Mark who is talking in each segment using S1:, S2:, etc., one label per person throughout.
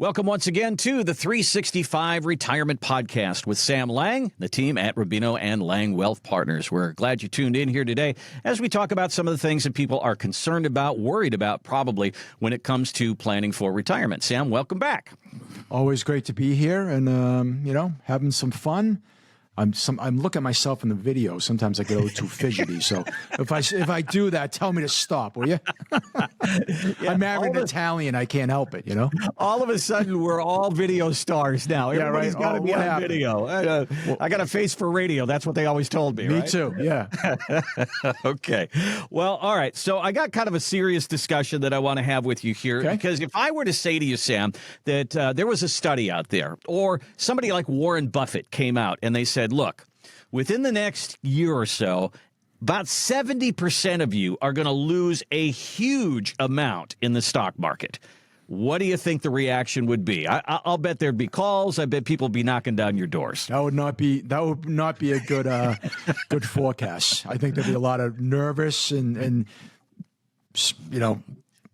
S1: Welcome once again to the 365 Retirement Podcast with Sam Liang, the team at Rubino and Liang Wealth Partners. We're glad you tuned in here today as we talk about some of the things that people are concerned about, worried about probably when it comes to planning for retirement. Sam, welcome back.
S2: Always great to be here and, having some fun. I'm looking at myself in the video. Sometimes I get a little too fidgety. So if I do that, tell me to stop, will you?
S1: Yeah,
S2: I'm married an Italian. I can't help it,
S1: All of a sudden, we're all video stars now. Everybody's got to be on
S2: happened?
S1: video. I got a face for radio. That's what they always told me,
S2: Me
S1: right?
S2: too, yeah.
S1: Okay. Well, all right. So I got kind of a serious discussion that I want to have with you here.
S2: Okay.
S1: Because if I were to say to you, Sam, that there was a study out there, or somebody like Warren Buffett came out and they said, look, within the next year or so, about 70% of you are going to lose a huge amount in the stock market. What do you think the reaction would be? I'll bet there'd be calls. I bet people would be knocking down your doors.
S2: That would not be a good good forecast. I think there'd be a lot of nervous and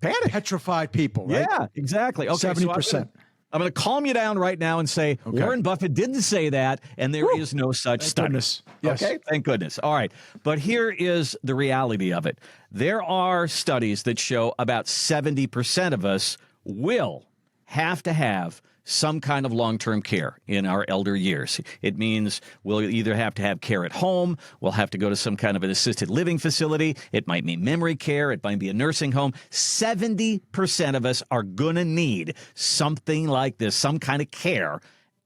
S1: panic,
S2: petrified people. Right?
S1: Yeah, exactly. Okay,
S2: 70%.
S1: So I'm going to calm you down right now and say Warren Buffett didn't say that, and there is no such study.
S2: Goodness. Yes.
S1: Okay, thank goodness. All right, but here is the reality of it. There are studies that show about 70% of us will have to have some kind of long-term care in our elder years. It means we'll either have to have care at home, we'll have to go to some kind of an assisted living facility, it might be memory care, it might be a nursing home. 70% of us are going to need something like this, some kind of care,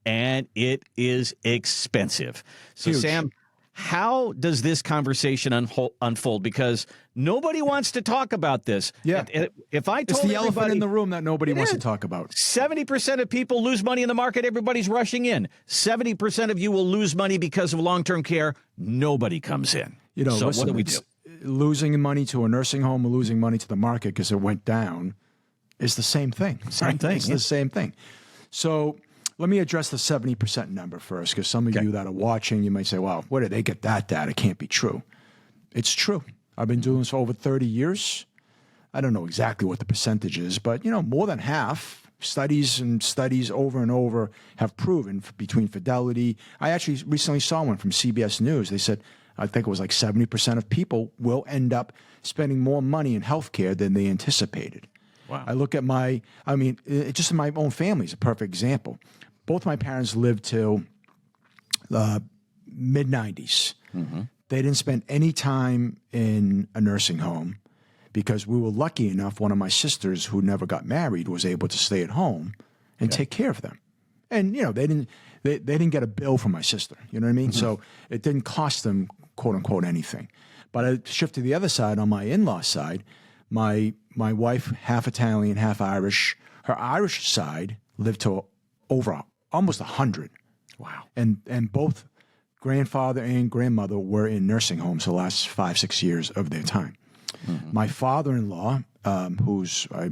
S1: and it is expensive. So,
S2: Huge.
S1: Sam, how does this conversation unfold? Because nobody wants to talk about this.
S2: Yeah.
S1: If I told
S2: It's the elephant
S1: everybody
S2: in the room that nobody wants to talk about.
S1: 70% of people lose money in the market. Everybody's rushing in. 70% of you will lose money because of long-term care. Nobody comes in. So
S2: Listen,
S1: what do we do?
S2: Losing money to a nursing home or losing money to the market because it went down is the same thing.
S1: Same thing,
S2: It's
S1: yeah.
S2: the same thing. So let me address the 70% number first, because some of you that are watching, you might say, well, where did they get that data? It can't be true. It's true. I've been doing this for over 30 years. I don't know exactly what the percentage is, but, more than half. Studies over and over have proven between Fidelity. I actually recently saw one from CBS News. They said, I think it was like 70% of people will end up spending more money in healthcare than they anticipated.
S1: Wow.
S2: I look at just in my own family is a perfect example. Both my parents lived till mid-90s. Mm-hmm. They didn't spend any time in a nursing home because we were lucky enough. One of my sisters who never got married was able to stay at home and take care of them. And, they didn't get a bill from my sister. You know what I mean? Mm-hmm. So it didn't cost them, quote unquote, anything. But I shift to the other side on my in-law side. My wife, half Italian, half Irish. Her Irish side lived to over almost 100.
S1: Wow.
S2: And both grandfather and grandmother were in nursing homes the last 5-6 years of their time. Mm-hmm. My father-in-law, I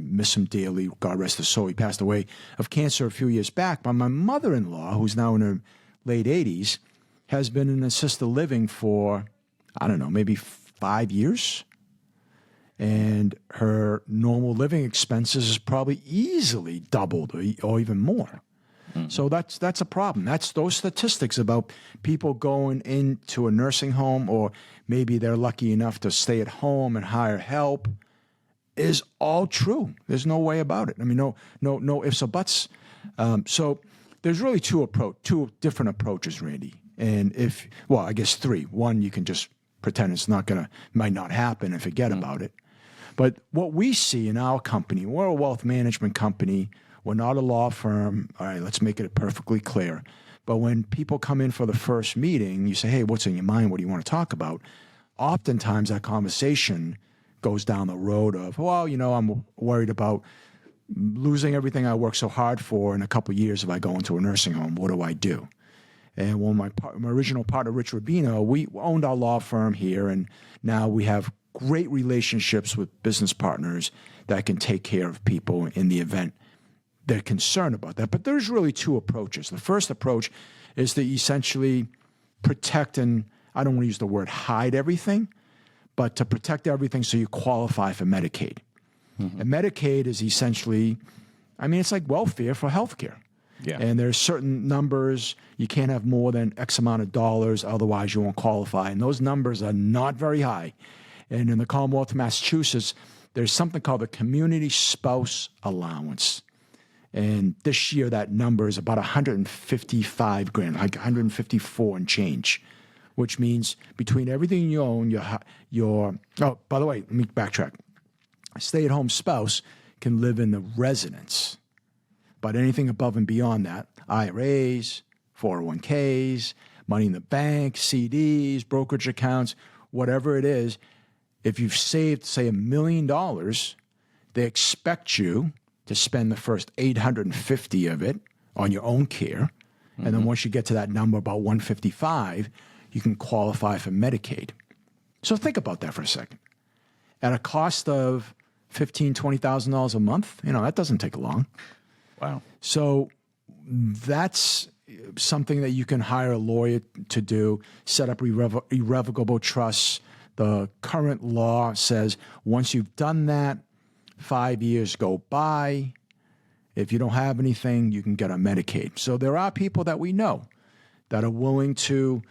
S2: miss him dearly, God rest his soul, he passed away of cancer a few years back. But my mother-in-law, who's now in her late 80s, has been in assisted living for, I don't know, maybe 5 years. And her normal living expenses is probably easily doubled or even more. Mm-hmm. So that's a problem. That's those statistics about people going into a nursing home, or maybe they're lucky enough to stay at home and hire help, is all true. There's no way about it. I mean, no ifs or buts. So there's really two different approaches, Randy. And I guess three. One, you can just pretend might not happen and forget about it. But what we see in our company, we're a wealth management company. We're not a law firm. All right, let's make it perfectly clear. But when people come in for the first meeting, you say, hey, what's in your mind? What do you want to talk about? Oftentimes that conversation goes down the road of, I'm worried about losing everything I worked so hard for in a couple of years if I go into a nursing home. What do I do? And when my original partner, Rich Rubino, we owned our law firm here, and now we have great relationships with business partners that can take care of people in the event they're concerned about that. But there's really two approaches. The first approach is to essentially protect, and I don't want to use the word hide everything, but to protect everything so you qualify for Medicaid. Mm-hmm. And Medicaid is essentially I mean, it's like welfare for healthcare.
S1: Yeah.
S2: And there's certain numbers. You can't have more than X amount of dollars, otherwise you won't qualify. And those numbers are not very high. And in the Commonwealth of Massachusetts, there's something called the Community Spouse Allowance. And this year, that number is about 155 grand, like 154 and change, which means between everything you own, oh, by the way, let me backtrack. A stay-at-home spouse can live in the residence, but anything above and beyond that, IRAs, 401ks, money in the bank, CDs, brokerage accounts, whatever it is, if you've saved, say, $1 million, they expect you to spend the first 850 of it on your own care. And then once you get to that number, about 155, you can qualify for Medicaid. So think about that for a second. At a cost of $15,000, $20,000 a month, that doesn't take long.
S1: Wow.
S2: So that's something that you can hire a lawyer to do, set up irrevocable trusts. The current law says once you've done that, 5 years go by. If you don't have anything, you can get on Medicaid. So there are people that we know that are willing to,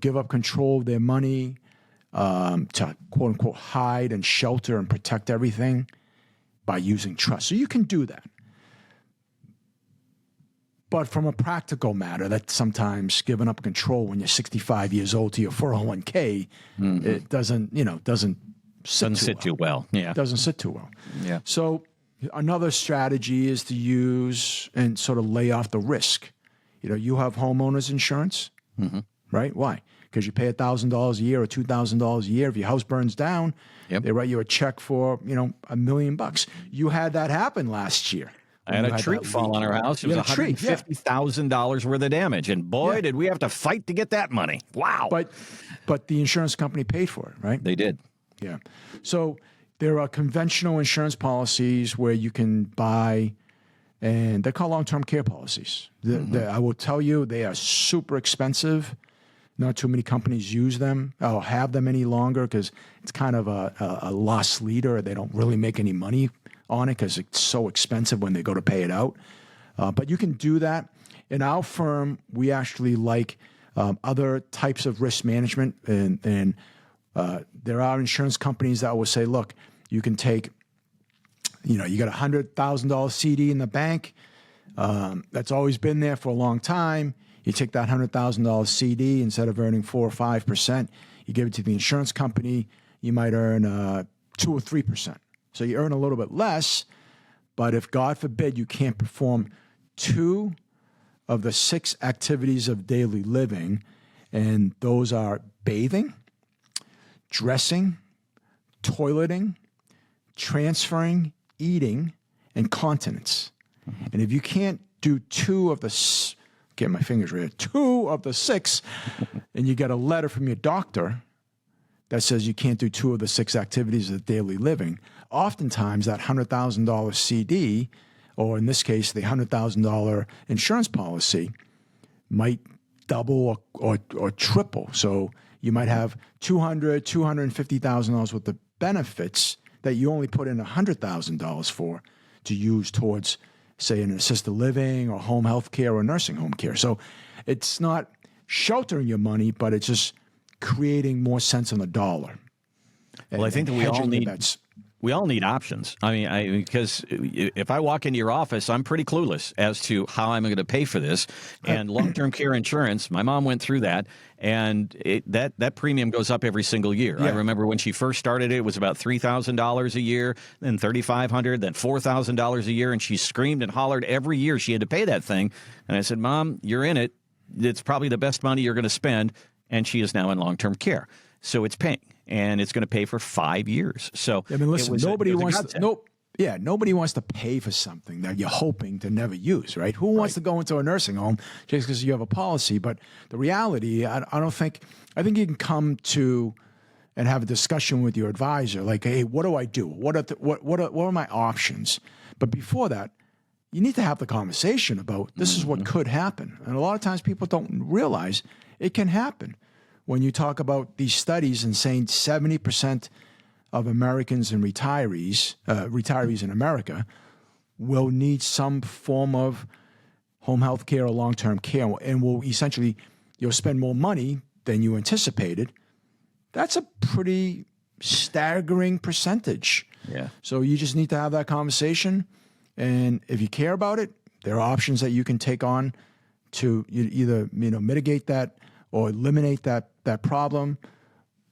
S2: give up control of their money, to quote unquote hide and shelter and protect everything by using trust. So you can do that. But from a practical matter, that sometimes giving up control when you're 65 years old to your 401k, it doesn't sit too well. Yeah. It doesn't sit too well.
S1: Yeah.
S2: So another strategy is to use and sort of lay off the risk. You have homeowners insurance, right? Why? Because you pay $1,000 a year or $2,000 a year. If your house burns down, they write you a check for, $1 million. You had that happen last year.
S1: I had a tree fall on our house. It was $150,000 worth of damage. And boy, did we have to fight to get that money. Wow.
S2: But the insurance company paid for it, right?
S1: They did.
S2: Yeah. So there are conventional insurance policies where you can buy, and they're called long-term care policies. I will tell you, they are super expensive. Not too many companies use them or have them any longer because it's kind of a loss leader. They don't really make any money on it because it's so expensive when they go to pay it out. But you can do that. In our firm, we actually like other types of risk management, and there are insurance companies that will say, look, you can take, you got a $100,000 CD in the bank. That's always been there for a long time. You take that $100,000 CD, instead of earning 4 or 5%, you give it to the insurance company. You might earn 2 or 3%. So you earn a little bit less, but if, God forbid, you can't perform 2 of the 6 activities of daily living, and those are bathing, dressing, toileting, transferring, eating, and continence. And if you can't do 2 of the, get my fingers right, 2 of the 6, and you get a letter from your doctor that says you can't do 2 of the 6 activities of daily living, oftentimes that $100,000 CD, or in this case, the $100,000 insurance policy, might double or triple. So you might have $250,000 worth of benefits that you only put in $100,000 for to use towards, say, an assisted living or home health care or nursing home care. So it's not sheltering your money, but it's just creating more sense on the dollar.
S1: Well, I think that we all need options. I mean, because if I walk into your office, I'm pretty clueless as to how I'm going to pay for this. And long-term care insurance, my mom went through that, and that premium goes up every single year. Yeah. I remember when she first started it was about $3,000 a year, then $3,500, then $4,000 a year, and she screamed and hollered every year she had to pay that thing. And I said, Mom, you're in it. It's probably the best money you're going to spend. And she is now in long-term care. So it's paying, and it's going to pay for 5 years. So
S2: I mean, listen, nobody wants to pay for something that you're hoping to never use, right? Who wants to go into a nursing home just because you have a policy? But the reality, I think you can come to and have a discussion with your advisor, like, hey, what do I do? What are my options? But before that, you need to have the conversation about this is what could happen. And a lot of times people don't realize it can happen. When you talk about these studies and saying 70% of Americans and retirees in America will need some form of home health care or long-term care, and will essentially, you'll spend more money than you anticipated. That's a pretty staggering percentage.
S1: Yeah.
S2: So you just need to have that conversation. And if you care about it, there are options that you can take on to either mitigate that or eliminate that problem.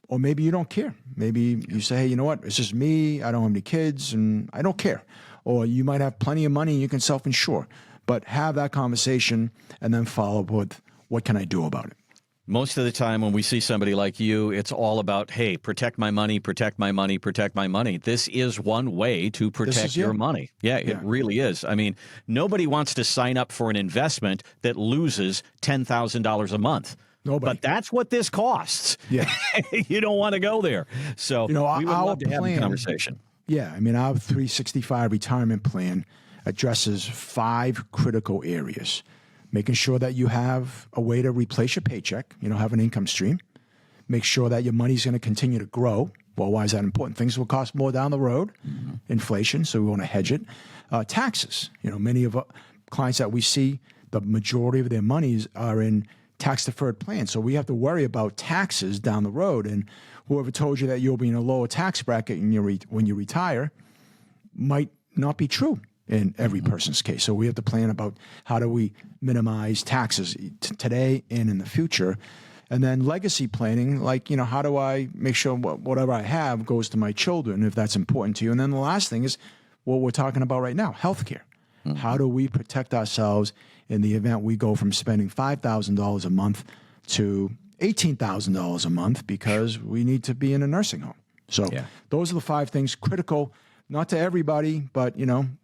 S2: Or maybe you don't care. Maybe you say, hey, you know what? It's just me. I don't have any kids and I don't care. Or you might have plenty of money and you can self-insure. But have that conversation and then follow up with, what can I do about it?
S1: Most of the time when we see somebody like you, it's all about, hey, protect my money, protect my money, protect my money. This is one way to protect your money. Yeah, it really is. I mean, nobody wants to sign up for an investment that loses $10,000 a month.
S2: Nobody.
S1: But that's what this costs.
S2: Yeah.
S1: You don't want to go there. So we would love to have a conversation.
S2: Yeah, I mean, our 365 retirement plan addresses 5 critical areas. Making sure that you have a way to replace your paycheck, have an income stream. Make sure that your money's going to continue to grow. Well, why is that important? Things will cost more down the road, inflation, so we want to hedge it. Taxes. Many of our clients that we see, the majority of their monies are in tax-deferred plans. So we have to worry about taxes down the road. And whoever told you that you'll be in a lower tax bracket when you retire might not be true in every person's case. So we have to plan about how do we minimize taxes today and in the future. And then legacy planning, like, how do I make sure whatever I have goes to my children, if that's important to you. And then the last thing is what we're talking about right now, healthcare. How do we protect ourselves in the event we go from spending $5,000 a month to $18,000 a month because we need to be in a nursing home? So those are the 5 things critical. Not to everybody, but,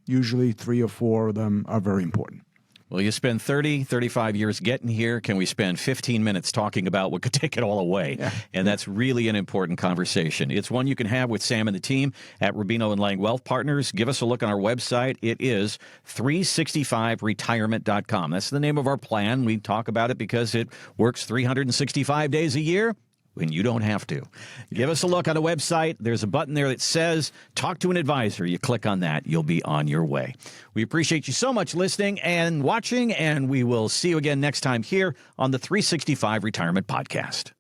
S2: usually 3 or 4 of them are very important.
S1: Well, you spend 30, 35 years getting here. Can we spend 15 minutes talking about what could take it all away? Yeah. And that's really an important conversation. It's one you can have with Sam and the team at Rubino & Lang Wealth Partners. Give us a look on our website. It is 365retirement.com. That's the name of our plan. We talk about it because it works 365 days a year. When you don't have to. Give us a look on the website. There's a button there that says talk to an advisor. You click on that. You'll be on your way. We appreciate you so much listening and watching, and we will see you again next time here on the 365 Retirement Podcast.